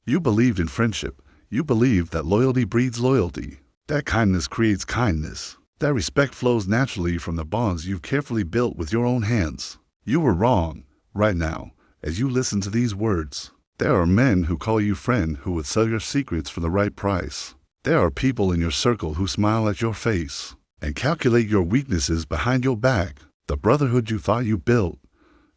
You believed in friendship. You believed that loyalty breeds loyalty, that kindness creates kindness, that respect flows naturally from the bonds you've carefully built with your own hands. You were wrong. Right now, as you listen to these words, there are men who call you friend who would sell your secrets for the right price. There are people in your circle who smile at your face and calculate your weaknesses behind your back. The brotherhood you thought you built,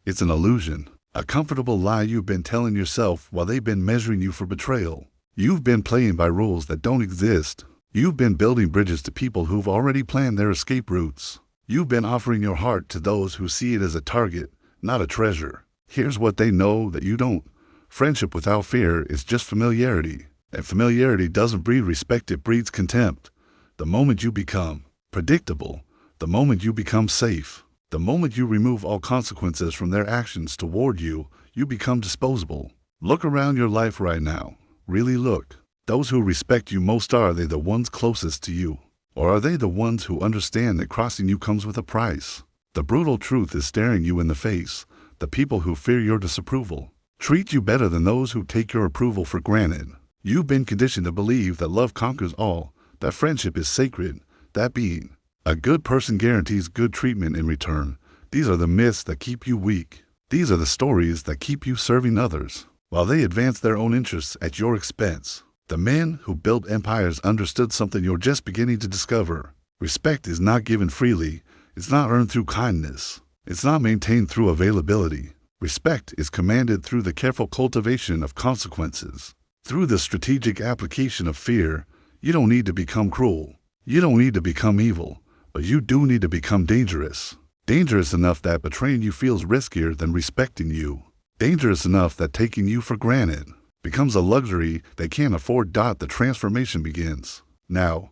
it's an illusion, a comfortable lie you've been telling yourself while they've been measuring you for betrayal. You've been playing by rules that don't exist. You've been building bridges to people who've already planned their escape routes. You've been offering your heart to those who see it as a target, not a treasure. Here's what they know that you don't. Friendship without fear is just familiarity. And familiarity doesn't breed respect, it breeds contempt. The moment you become predictable, the moment you become safe, the moment you remove all consequences from their actions toward you, you become disposable. Look around your life right now. Really look. Those who respect you most, are they the ones closest to you? Or are they the ones who understand that crossing you comes with a price? The brutal truth is staring you in the face. The people who fear your disapproval treat you better than those who take your approval for granted. You've been conditioned to believe that love conquers all, that friendship is sacred, that being a good person guarantees good treatment in return. These are the myths that keep you weak. These are the stories that keep you serving others, while they advance their own interests at your expense. The men who built empires understood something you're just beginning to discover. Respect is not given freely. It's not earned through kindness. It's not maintained through availability. Respect is commanded through the careful cultivation of consequences, through the strategic application of fear. You don't need to become cruel. You don't need to become evil, but you do need to become dangerous. Dangerous enough that betraying you feels riskier than respecting you. Dangerous enough that taking you for granted becomes a luxury they can't afford. The transformation begins. Now,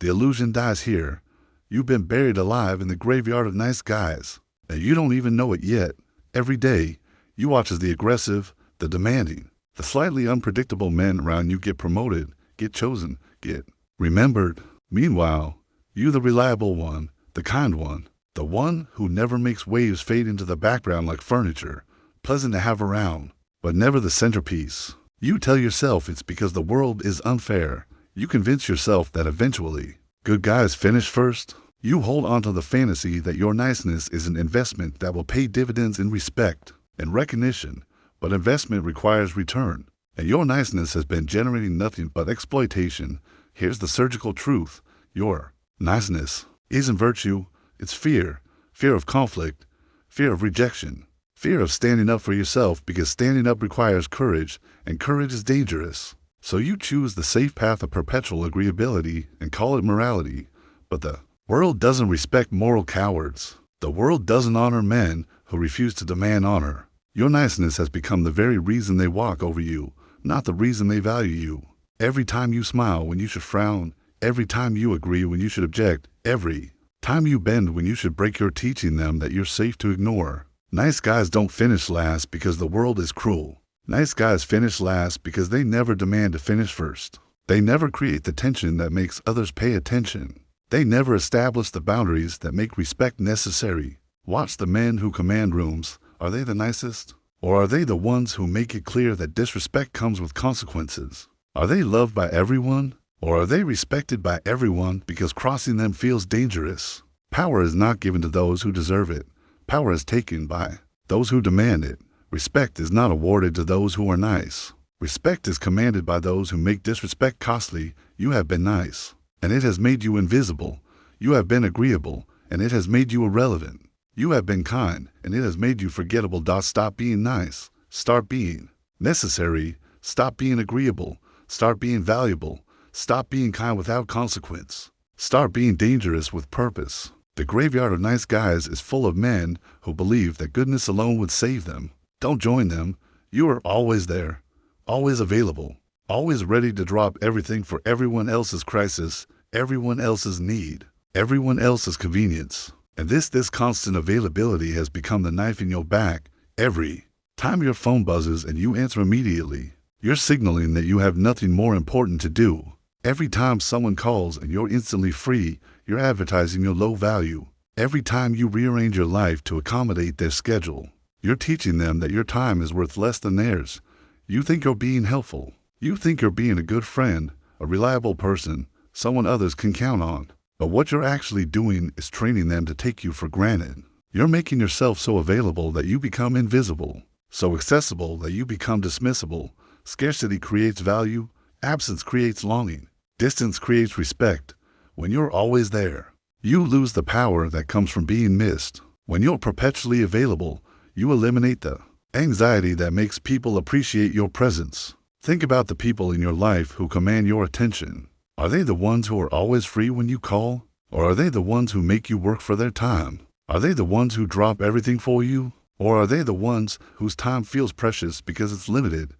the illusion dies here. You've been buried alive in the graveyard of nice guys, and you don't even know it yet. Every day, you watch as the aggressive, the demanding, the slightly unpredictable men around you get promoted, get chosen, get remembered. Meanwhile, you, the reliable one, the kind one, the one who never makes waves, fade into the background like furniture, pleasant to have around, but never the centerpiece. You tell yourself it's because the world is unfair. You convince yourself that eventually good guys finish first. You hold on to the fantasy that your niceness is an investment that will pay dividends in respect and recognition, but investment requires return, and your niceness has been generating nothing but exploitation. Here's the surgical truth. Your niceness isn't virtue, it's fear. Fear of conflict, fear of rejection, fear of standing up for yourself, because standing up requires courage, and courage is dangerous. So you choose the safe path of perpetual agreeability and call it morality. But the world doesn't respect moral cowards. The world doesn't honor men who refuse to demand honor. Your niceness has become the very reason they walk over you, not the reason they value you. Every time you smile when you should frown, every time you agree when you should object, every time you bend when you should break, you're teaching them that you're safe to ignore. Nice guys don't finish last because the world is cruel. Nice guys finish last because they never demand to finish first. They never create the tension that makes others pay attention. They never establish the boundaries that make respect necessary. Watch the men who command rooms. Are they the nicest? Or are they the ones who make it clear that disrespect comes with consequences? Are they loved by everyone? Or are they respected by everyone because crossing them feels dangerous? Power is not given to those who deserve it. Power is taken by those who demand it. Respect is not awarded to those who are nice. Respect is commanded by those who make disrespect costly. You have been nice, and it has made you invisible. You have been agreeable, and it has made you irrelevant. You have been kind, and it has made you forgettable. Stop being nice. Start being necessary. Stop being agreeable. Start being valuable. Stop being kind without consequence. Start being dangerous with purpose. The graveyard of nice guys is full of men who believe that goodness alone would save them. Don't join them. You are always there, always available, always ready to drop everything for everyone else's crisis, everyone else's need, everyone else's convenience. And this constant availability has become the knife in your back. Every time your phone buzzes and you answer immediately, you're signaling that you have nothing more important to do. Every time someone calls and you're instantly free, you're advertising your low value. Every time you rearrange your life to accommodate their schedule, you're teaching them that your time is worth less than theirs. You think you're being helpful. You think you're being a good friend, a reliable person, someone others can count on. But what you're actually doing is training them to take you for granted. You're making yourself so available that you become invisible, so accessible that you become dismissible. Scarcity creates value, absence creates longing, distance creates respect. When you're always there, you lose the power that comes from being missed. When you're perpetually available, you eliminate the anxiety that makes people appreciate your presence. Think about the people in your life who command your attention. Are they the ones who are always free when you call? Or are they the ones who make you work for their time? Are they the ones who drop everything for you? Or are they the ones whose time feels precious because it's limited?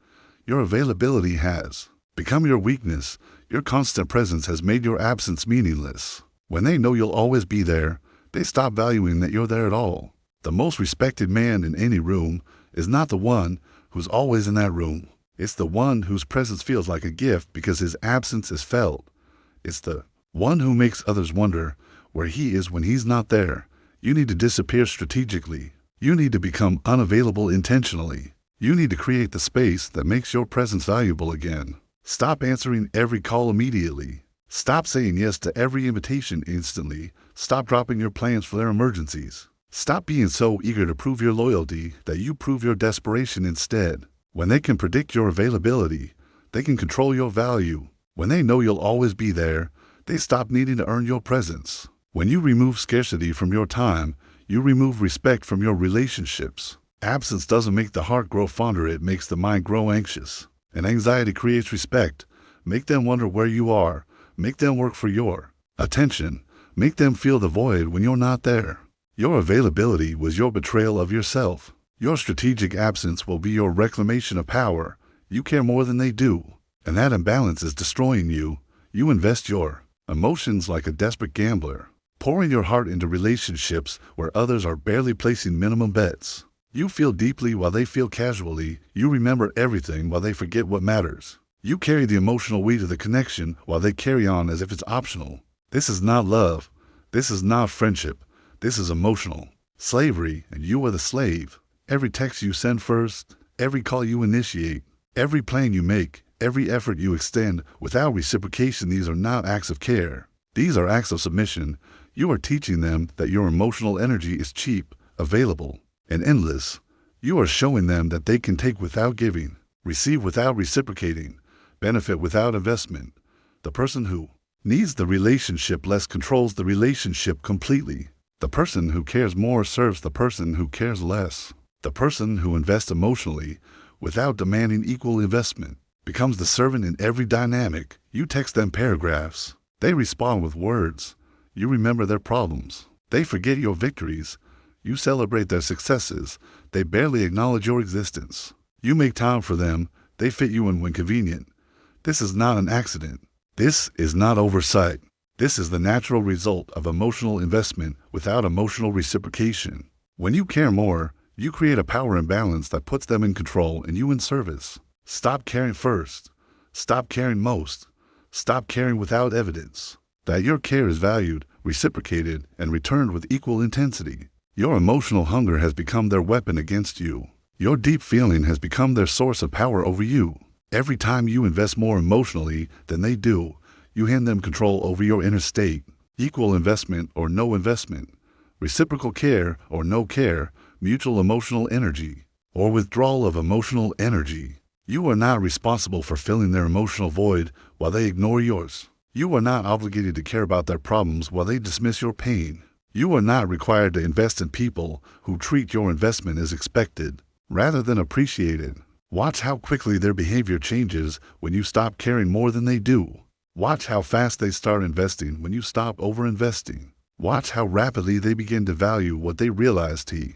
Your availability has become your weakness. Your constant presence has made your absence meaningless. When they know you'll always be there, they stop valuing that you're there at all. The most respected man in any room is not the one who's always in that room. It's the one whose presence feels like a gift because his absence is felt. It's the one who makes others wonder where he is when he's not there. You need to disappear strategically. You need to become unavailable intentionally. You need to create the space that makes your presence valuable again. Stop answering every call immediately. Stop saying yes to every invitation instantly. Stop dropping your plans for their emergencies. Stop being so eager to prove your loyalty that you prove your desperation instead. When they can predict your availability, they can control your value. When they know you'll always be there, they stop needing to earn your presence. When you remove scarcity from your time, you remove respect from your relationships. Absence doesn't make the heart grow fonder, it makes the mind grow anxious. And anxiety creates respect. Make them wonder where you are. Make them work for your attention. Make them feel the void when you're not there. Your availability was your betrayal of yourself. Your strategic absence will be your reclamation of power. You care more than they do, and that imbalance is destroying you. You invest your emotions like a desperate gambler, pouring your heart into relationships where others are barely placing minimum bets. You feel deeply while they feel casually. You remember everything while they forget what matters. You carry the emotional weight of the connection while they carry on as if it's optional. This is not love. This is not friendship. This is emotional slavery, and you are the slave. Every text you send first, every call you initiate, every plan you make, every effort you extend without reciprocation, these are not acts of care. These are acts of submission. You are teaching them that your emotional energy is cheap, available, and endless. You are showing them that they can take without giving, receive without reciprocating, benefit without investment. The person who needs the relationship less controls the relationship completely. The person who cares more serves the person who cares less. The person who invests emotionally without demanding equal investment becomes the servant in every dynamic. You text them paragraphs. They respond with words. You remember their problems. They forget your victories. You celebrate their successes. They barely acknowledge your existence. You make time for them. They fit you in when convenient. This is not an accident. This is not oversight. This is the natural result of emotional investment without emotional reciprocation. When you care more, you create a power imbalance that puts them in control and you in service. Stop caring first. Stop caring most. Stop caring without evidence that your care is valued, reciprocated, and returned with equal intensity. Your emotional hunger has become their weapon against you. Your deep feeling has become their source of power over you. Every time you invest more emotionally than they do, you hand them control over your inner state. Equal investment or no investment. Reciprocal care or no care. Mutual emotional energy, or withdrawal of emotional energy. You are not responsible for filling their emotional void while they ignore yours. You are not obligated to care about their problems while they dismiss your pain. You are not required to invest in people who treat your investment as expected, rather than appreciated. Watch how quickly their behavior changes when you stop caring more than they do. Watch how fast they start investing when you stop over-investing. Watch how rapidly they begin to value what they realize to you.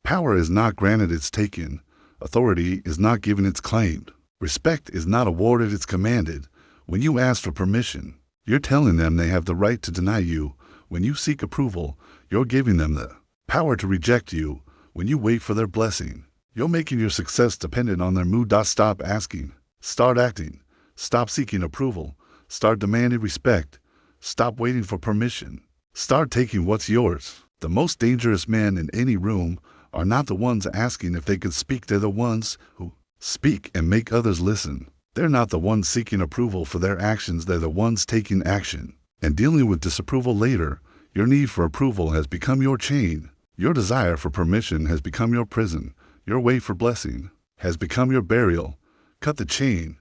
Power is not granted, it's taken. Authority is not given, it's claimed. Respect is not awarded, it's commanded. When you ask for permission, you're telling them they have the right to deny you. When you seek approval, you're giving them the power to reject you. When you wait for their blessing, you're making your success dependent on their mood. Stop asking. Start acting. Stop seeking approval. Start demanding respect. Stop waiting for permission. Start taking what's yours. The most dangerous men in any room are not the ones asking if they can speak. They're the ones who speak and make others listen. They're not the ones seeking approval for their actions, they're the ones taking action. And dealing with disapproval later, your need for approval has become your chain. Your desire for permission has become your prison. Your wait for blessing has become your burial. Cut the chain,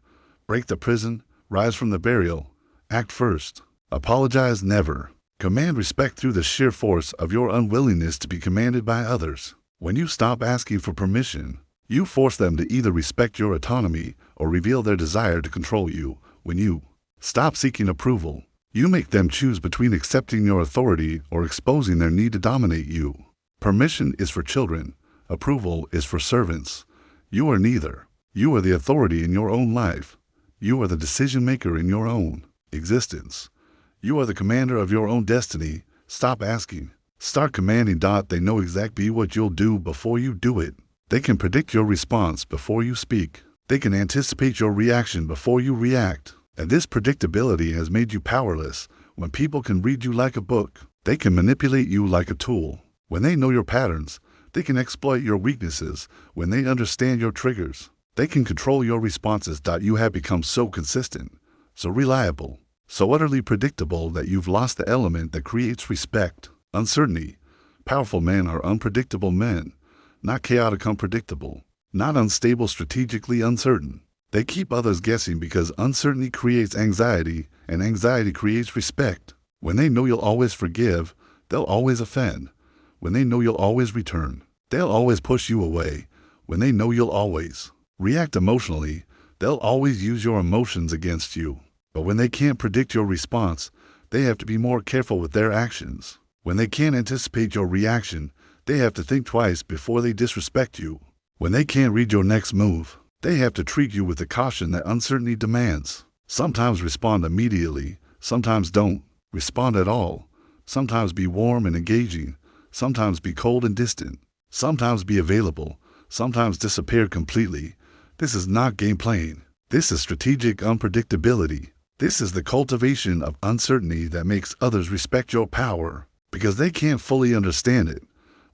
break the prison, rise from the burial. Act first. Apologize never. Command respect through the sheer force of your unwillingness to be commanded by others. When you stop asking for permission, you force them to either respect your autonomy or reveal their desire to control you. When you stop seeking approval, you make them choose between accepting your authority or exposing their need to dominate you. Permission is for children. Approval is for servants. You are neither. You are the authority in your own life. You are the decision maker in your own existence. You are the commander of your own destiny. Stop asking. Start commanding. They know exactly what you'll do before you do it. They can predict your response before you speak. They can anticipate your reaction before you react. And this predictability has made you powerless. When people can read you like a book, they can manipulate you like a tool. When they know your patterns, they can exploit your weaknesses. When they understand your triggers, they can control your responses. You have become so consistent, so reliable, so utterly predictable that you've lost the element that creates respect. Uncertainty. Powerful men are unpredictable men, not chaotic unpredictable, not unstable strategically uncertain. They keep others guessing because uncertainty creates anxiety, and anxiety creates respect. When they know you'll always forgive, they'll always offend. When they know you'll always return, they'll always push you away. When they know you'll always react emotionally, they'll always use your emotions against you. But when they can't predict your response, they have to be more careful with their actions. When they can't anticipate your reaction, they have to think twice before they disrespect you. When they can't read your next move, they have to treat you with the caution that uncertainty demands. Sometimes respond immediately, sometimes don't respond at all. Sometimes be warm and engaging, sometimes be cold and distant. Sometimes be available, sometimes disappear completely. This is not game playing. This is strategic unpredictability. This is the cultivation of uncertainty that makes others respect your power, because they can't fully understand it.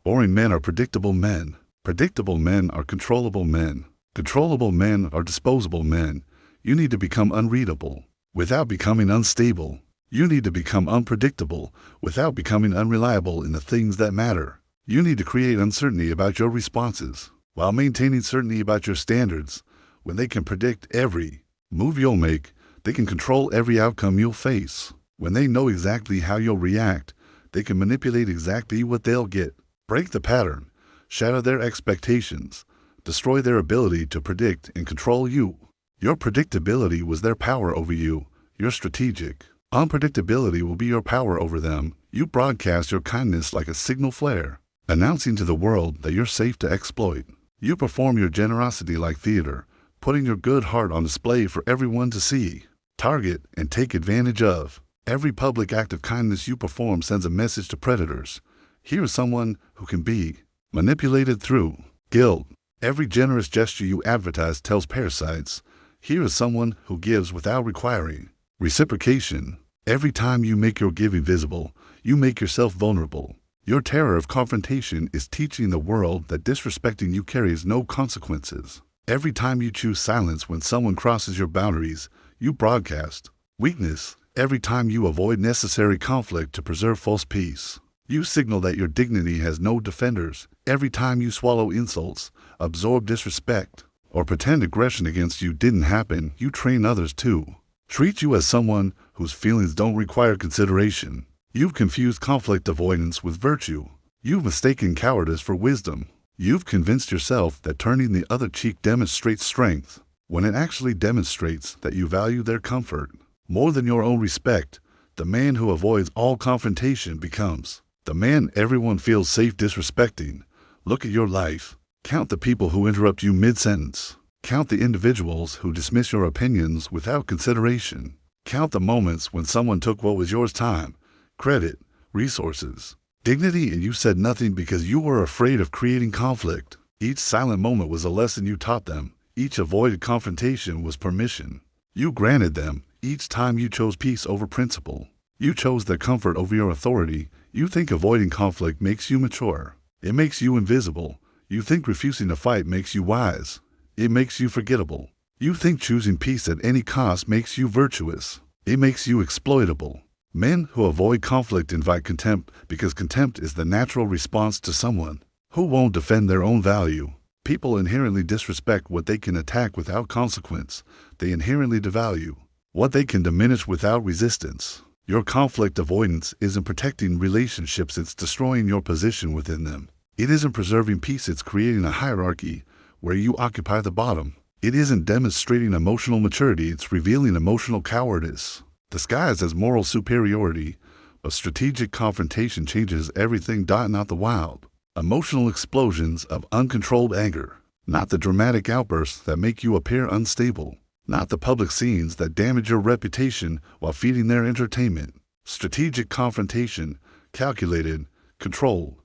Boring men are predictable men. Predictable men are controllable men. Controllable men are disposable men. You need to become unreadable without becoming unstable. You need to become unpredictable without becoming unreliable in the things that matter. You need to create uncertainty about your responses while maintaining certainty about your standards. When they can predict every move you'll make, they can control every outcome you'll face. When they know exactly how you'll react, they can manipulate exactly what they'll get. Break the pattern, shatter their expectations, destroy their ability to predict and control you. Your predictability was their power over you. You're strategic. Unpredictability will be your power over them. You broadcast your kindness like a signal flare, announcing to the world that you're safe to exploit. You perform your generosity like theater, putting your good heart on display for everyone to see, target, and take advantage of. Every public act of kindness you perform sends a message to predators. Here is someone who can be manipulated through guilt. Every generous gesture you advertise tells parasites, here is someone who gives without requiring reciprocation. Every time you make your giving visible, you make yourself vulnerable. Your terror of confrontation is teaching the world that disrespecting you carries no consequences. Every time you choose silence when someone crosses your boundaries, you broadcast weakness. Every time you avoid necessary conflict to preserve false peace, you signal that your dignity has no defenders. Every time you swallow insults, absorb disrespect, or pretend aggression against you didn't happen, you train others to treat you as someone whose feelings don't require consideration. You've confused conflict avoidance with virtue. You've mistaken cowardice for wisdom. You've convinced yourself that turning the other cheek demonstrates strength, when it actually demonstrates that you value their comfort more than your own respect. The man who avoids all confrontation becomes the man everyone feels safe disrespecting. Look at your life. Count the people who interrupt you mid-sentence. Count the individuals who dismiss your opinions without consideration. Count the moments when someone took what was yours: time, credit, resources, dignity, and you said nothing because you were afraid of creating conflict. Each silent moment was a lesson you taught them. Each avoided confrontation was permission you granted them. Each time you chose peace over principle, you chose their comfort over your authority. You think avoiding conflict makes you mature. It makes you invisible. You think refusing to fight makes you wise. It makes you forgettable. You think choosing peace at any cost makes you virtuous. It makes you exploitable. Men who avoid conflict invite contempt because contempt is the natural response to someone who won't defend their own value. People inherently disrespect what they can attack without consequence. They inherently devalue what they can diminish without resistance. Your conflict avoidance isn't protecting relationships, it's destroying your position within them. It isn't preserving peace, it's creating a hierarchy where you occupy the bottom. It isn't demonstrating emotional maturity, it's revealing emotional cowardice, disguised as moral superiority. A strategic confrontation changes everything. Not the wild, emotional explosions of uncontrolled anger, not the dramatic outbursts that make you appear unstable, not the public scenes that damage your reputation while feeding their entertainment. Strategic confrontation, calculated, controlled,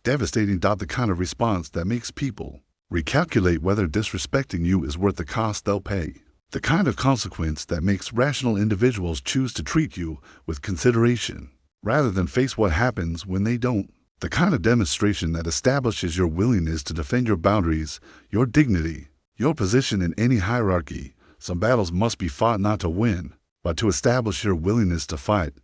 devastating. The kind of response that makes people recalculate whether disrespecting you is worth the cost they'll pay. The kind of consequence that makes rational individuals choose to treat you with consideration rather than face what happens when they don't. The kind of demonstration that establishes your willingness to defend your boundaries, your dignity, your position in any hierarchy. Some battles must be fought not to win, but to establish your willingness to fight.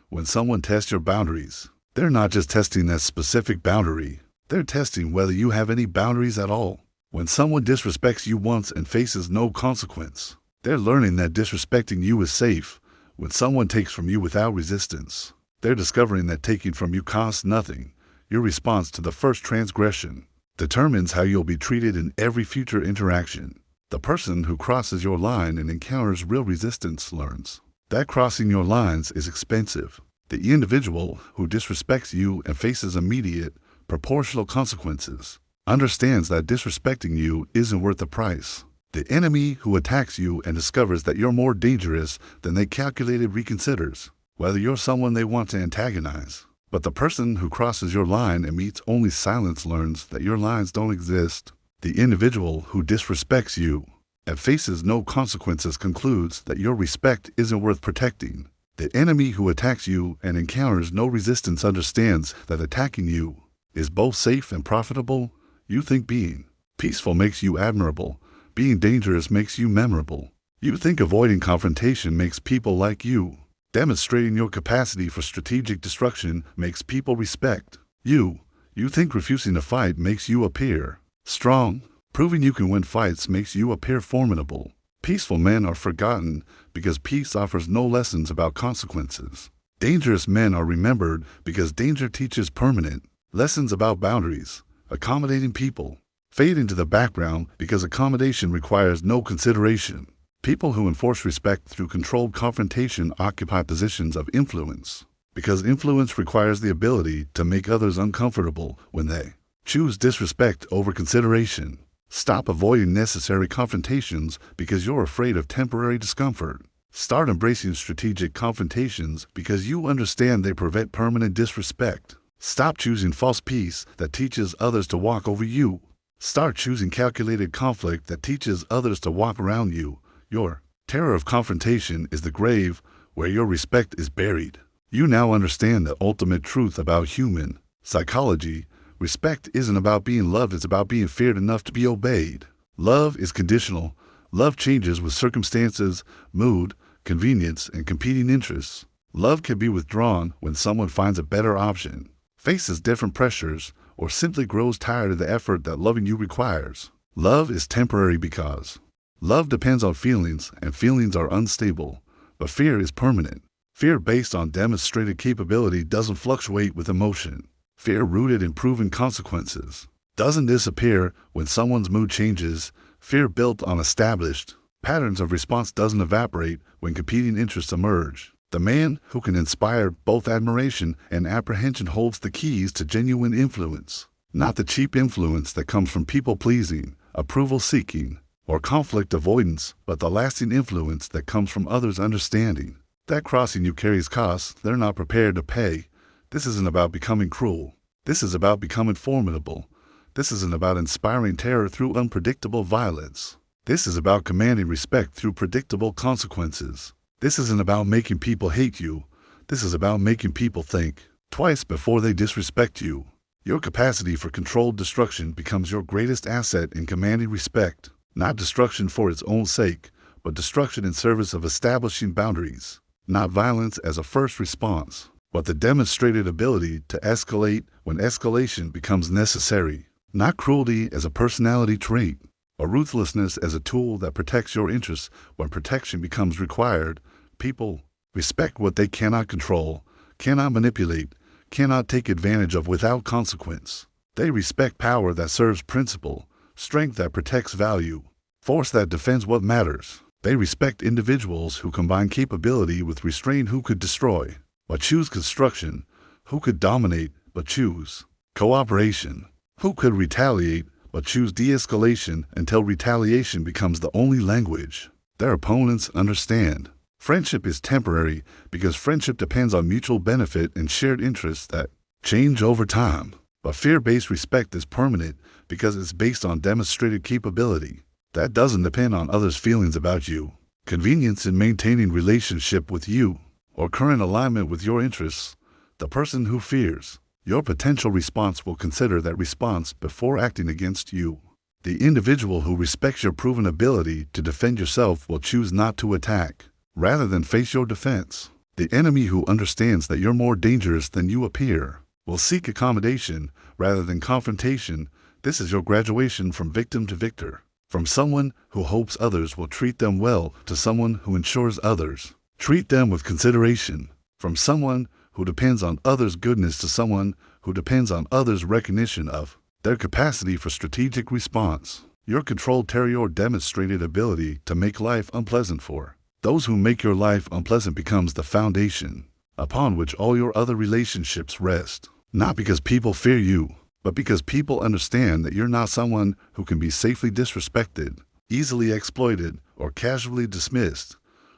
When someone tests your boundaries, they're not just testing that specific boundary, they're testing whether you have any boundaries at all. When someone disrespects you once and faces no consequence, they're learning that disrespecting you is safe. When someone takes from you without resistance, they're discovering that taking from you costs nothing. Your response to the first transgression determines how you'll be treated in every future interaction. The person who crosses your line and encounters real resistance learns that crossing your lines is expensive. The individual who disrespects you and faces immediate, proportional consequences understands that disrespecting you isn't worth the price. The enemy who attacks you and discovers that you're more dangerous than they calculated reconsiders whether you're someone they want to antagonize. But the person who crosses your line and meets only silence learns that your lines don't exist. The individual who disrespects you and faces no consequences concludes that your respect isn't worth protecting. The enemy who attacks you and encounters no resistance understands that attacking you is both safe and profitable. You think being peaceful makes you admirable. Being dangerous makes you memorable. You think avoiding confrontation makes people like you. Demonstrating your capacity for strategic destruction makes people respect you. You think refusing to fight makes you appear strong. Proving you can win fights makes you appear formidable. Peaceful men are forgotten because peace offers no lessons about consequences. Dangerous men are remembered because danger teaches permanent lessons about boundaries. Accommodating people fade into the background because accommodation requires no consideration. People who enforce respect through controlled confrontation occupy positions of influence because influence requires the ability to make others uncomfortable when they choose disrespect over consideration. Stop avoiding necessary confrontations because you're afraid of temporary discomfort. Start embracing strategic confrontations because you understand they prevent permanent disrespect. Stop choosing false peace that teaches others to walk over you. Start choosing calculated conflict that teaches others to walk around you. Your terror of confrontation is the grave where your respect is buried. You now understand the ultimate truth about human psychology. Respect isn't about being loved, it's about being feared enough to be obeyed. Love is conditional. Love changes with circumstances, mood, convenience, and competing interests. Love can be withdrawn when someone finds a better option, faces different pressures, or simply grows tired of the effort that loving you requires. Love is temporary because love depends on feelings, and feelings are unstable. But fear is permanent. Fear based on demonstrated capability doesn't fluctuate with emotion. Fear rooted in proven consequences doesn't disappear when someone's mood changes. Fear built on established patterns of response doesn't evaporate when competing interests emerge. The man who can inspire both admiration and apprehension holds the keys to genuine influence, not the cheap influence that comes from people-pleasing, approval-seeking, or conflict avoidance, but the lasting influence that comes from others' understanding that crossing you carries costs they're not prepared to pay. This isn't about becoming cruel. This is about becoming formidable. This isn't about inspiring terror through unpredictable violence. This is about commanding respect through predictable consequences. This isn't about making people hate you. This is about making people think twice before they disrespect you. Your capacity for controlled destruction becomes your greatest asset in commanding respect. Not destruction for its own sake, but destruction in service of establishing boundaries. Not violence as a first response, but the demonstrated ability to escalate when escalation becomes necessary. Not cruelty as a personality trait, or ruthlessness as a tool that protects your interests when protection becomes required. People respect what they cannot control, cannot manipulate, cannot take advantage of without consequence. They respect power that serves principle, strength that protects value, force that defends what matters. They respect individuals who combine capability with restraint, who could destroy, but choose construction, who could dominate, but choose cooperation, who could retaliate, but choose de-escalation until retaliation becomes the only language their opponents understand. Friendship is temporary because friendship depends on mutual benefit and shared interests that change over time. But fear-based respect is permanent because it's based on demonstrated capability that doesn't depend on others' feelings about you, convenience in maintaining relationship with you, or current alignment with your interests. The person who fears your potential response will consider that response before acting against you. The individual who respects your proven ability to defend yourself will choose not to attack, rather than face your defense. The enemy who understands that you're more dangerous than you appear will seek accommodation rather than confrontation. This is your graduation from victim to victor, from someone who hopes others will treat them well to someone who ensures others treat them with consideration, from someone who depends on others' goodness to someone who depends on others' recognition of their capacity for strategic response. Your controlled terror demonstrated ability to make life unpleasant for those who make your life unpleasant becomes the foundation upon which all your other relationships rest. Not because people fear you, but because people understand that you're not someone who can be safely disrespected, easily exploited, or casually dismissed.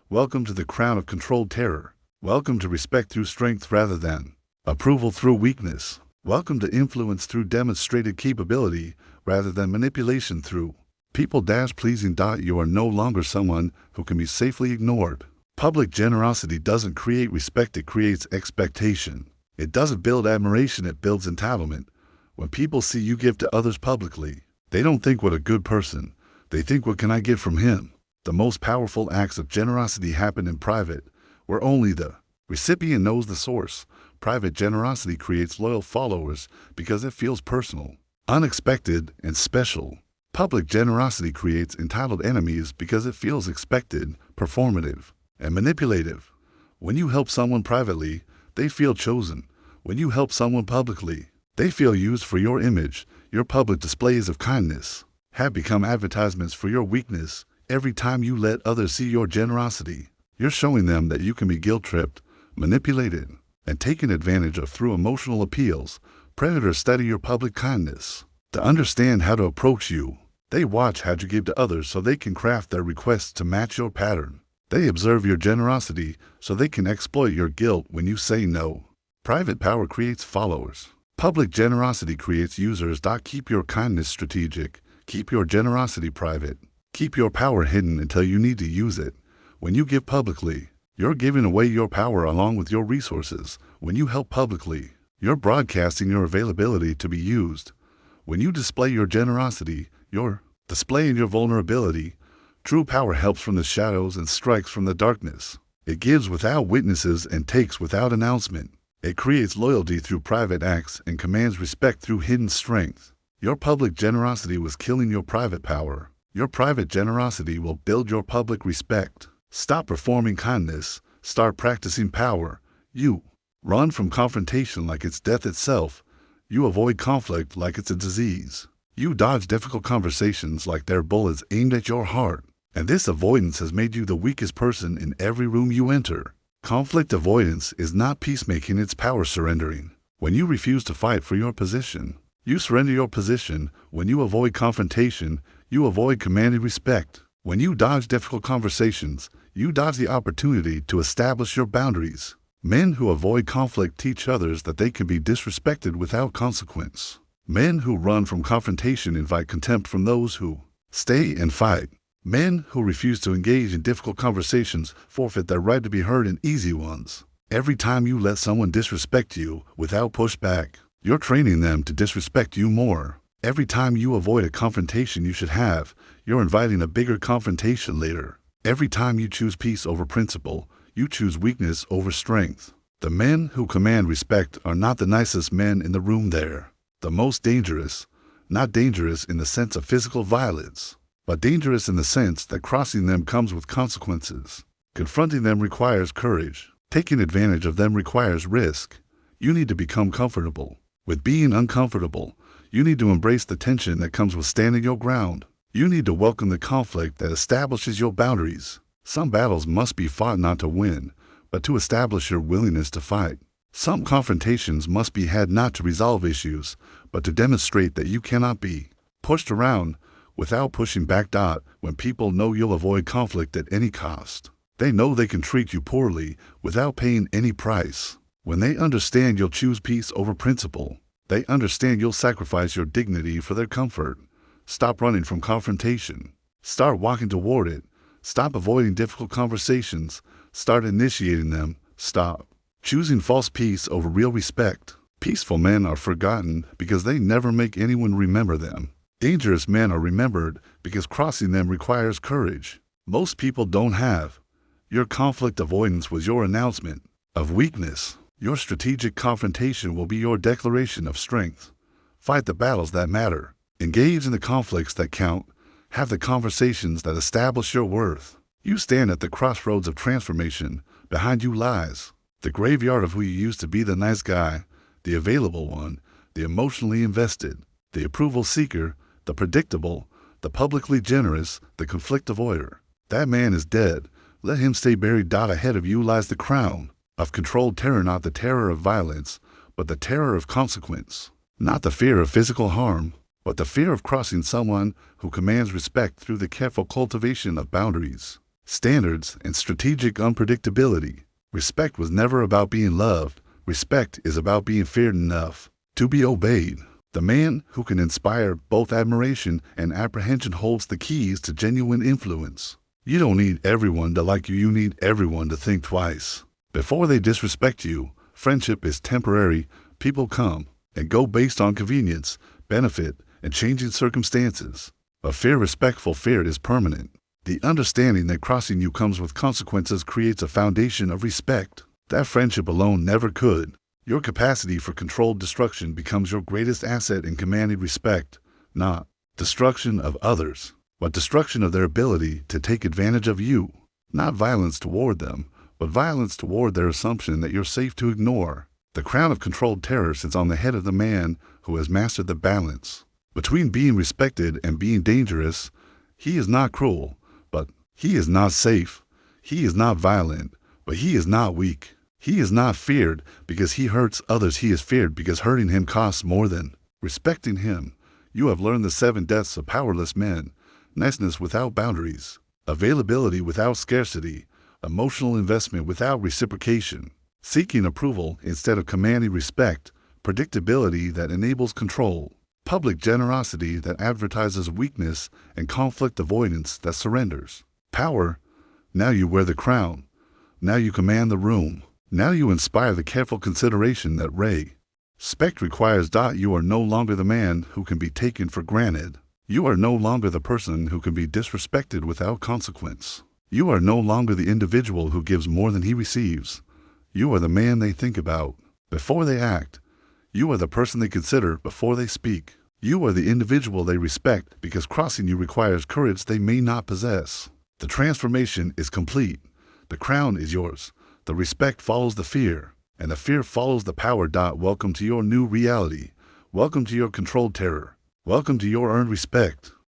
Welcome to the crown of controlled terror. Welcome to respect through strength rather than approval through weakness. Welcome to influence through demonstrated capability rather than manipulation through people-pleasing. You are no longer someone who can be safely ignored. Public generosity doesn't create respect, it creates expectation. It doesn't build admiration, it builds entitlement. When people see you give to others publicly, they don't think what a good person, they think what can I get from him. The most powerful acts of generosity happen in private, where only the recipient knows the source. Private generosity creates loyal followers because it feels personal, unexpected, and special. Public generosity creates entitled enemies because it feels expected, performative, and manipulative. When you help someone privately, they feel chosen. When you help someone publicly, they feel used for your image. Your public displays of kindness have become advertisements for your weakness. Every time you let others see your generosity, you're showing them that you can be guilt-tripped, manipulated, and taken advantage of through emotional appeals. Predators study your public kindness to understand how to approach you. They watch how you give to others so they can craft their requests to match your pattern. They observe your generosity so they can exploit your guilt when you say no. Private power creates followers. Public generosity creates users. Keep your kindness strategic. Keep your generosity private. Keep your power hidden until you need to use it. When you give publicly, you're giving away your power along with your resources. When you help publicly, you're broadcasting your availability to be used. When you display your generosity, you're displaying your vulnerability. True power helps from the shadows and strikes from the darkness. It gives without witnesses and takes without announcement. It creates loyalty through private acts and commands respect through hidden strength. Your public generosity was killing your private power. Your private generosity will build your public respect. Stop performing kindness. Start practicing power. You run from confrontation like it's death itself. You avoid conflict like it's a disease. You dodge difficult conversations like they're bullets aimed at your heart. And this avoidance has made you the weakest person in every room you enter. Conflict avoidance is not peacemaking, it's power surrendering. When you refuse to fight for your position, you surrender your position. When you avoid confrontation, you avoid commanded respect. When you dodge difficult conversations, you dodge the opportunity to establish your boundaries. Men who avoid conflict teach others that they can be disrespected without consequence. Men who run from confrontation invite contempt from those who stay and fight. Men who refuse to engage in difficult conversations forfeit their right to be heard in easy ones. Every time you let someone disrespect you without pushback, you're training them to disrespect you more. Every time you avoid a confrontation you should have, you're inviting a bigger confrontation later. Every time you choose peace over principle, you choose weakness over strength. The men who command respect are not the nicest men in the room there. The most dangerous, not dangerous in the sense of physical violence, but dangerous in the sense that crossing them comes with consequences. Confronting them requires courage. Taking advantage of them requires risk. You need to become comfortable with being uncomfortable. You need to embrace the tension that comes with standing your ground. You need to welcome the conflict that establishes your boundaries. Some battles must be fought not to win, but to establish your willingness to fight. Some confrontations must be had not to resolve issues, but to demonstrate that you cannot be pushed around without pushing back. When people know you'll avoid conflict at any cost, they know they can treat you poorly without paying any price. When they understand you'll choose peace over principle, they understand you'll sacrifice your dignity for their comfort. Stop running from confrontation. Start walking toward it. Stop avoiding difficult conversations. Start initiating them. Stop choosing false peace over real respect. Peaceful men are forgotten because they never make anyone remember them. Dangerous men are remembered because crossing them requires courage. Most people don't have. Your conflict avoidance was your announcement of weakness. Your strategic confrontation will be your declaration of strength. Fight the battles that matter. Engage in the conflicts that count. Have the conversations that establish your worth. You stand at the crossroads of transformation. Behind you lies the graveyard of who you used to be: the nice guy, the available one, the emotionally invested, the approval seeker, the predictable, the publicly generous, the conflict avoider. That man is dead. Let him stay buried. Ahead of you lies the crown of controlled terror, not the terror of violence, but the terror of consequence. Not the fear of physical harm, but the fear of crossing someone who commands respect through the careful cultivation of boundaries, standards, and strategic unpredictability. Respect was never about being loved. Respect is about being feared enough to be obeyed. The man who can inspire both admiration and apprehension holds the keys to genuine influence. You don't need everyone to like you. You need everyone to think twice before they disrespect you. Friendship is temporary. People come and go based on convenience, benefit, and changing circumstances. But fear, respectful fear, is permanent. The understanding that crossing you comes with consequences creates a foundation of respect that friendship alone never could. Your capacity for controlled destruction becomes your greatest asset in commanding respect, not destruction of others, but destruction of their ability to take advantage of you. Not violence toward them, but violence toward their assumption that you're safe to ignore. The crown of controlled terror sits on the head of the man who has mastered the balance between being respected and being dangerous. He is not cruel, but he is not safe. He is not violent, but he is not weak. He is not feared because he hurts others. He is feared because hurting him costs more than respecting him. You have learned the 7 deaths of powerless men: niceness without boundaries, availability without scarcity, emotional investment without reciprocation, seeking approval instead of commanding respect, predictability that enables control, public generosity that advertises weakness, and conflict avoidance that surrenders power. Now you wear the crown. Now you command the room. Now you inspire the careful consideration that respect requires. You are no longer the man who can be taken for granted. You are no longer the person who can be disrespected without consequence. You are no longer the individual who gives more than he receives. You are the man they think about before they act. You are the person they consider before they speak. You are the individual they respect because crossing you requires courage they may not possess. The transformation is complete. The crown is yours. The respect follows the fear, and the fear follows the power. Welcome to your new reality. Welcome to your controlled terror. Welcome to your earned respect.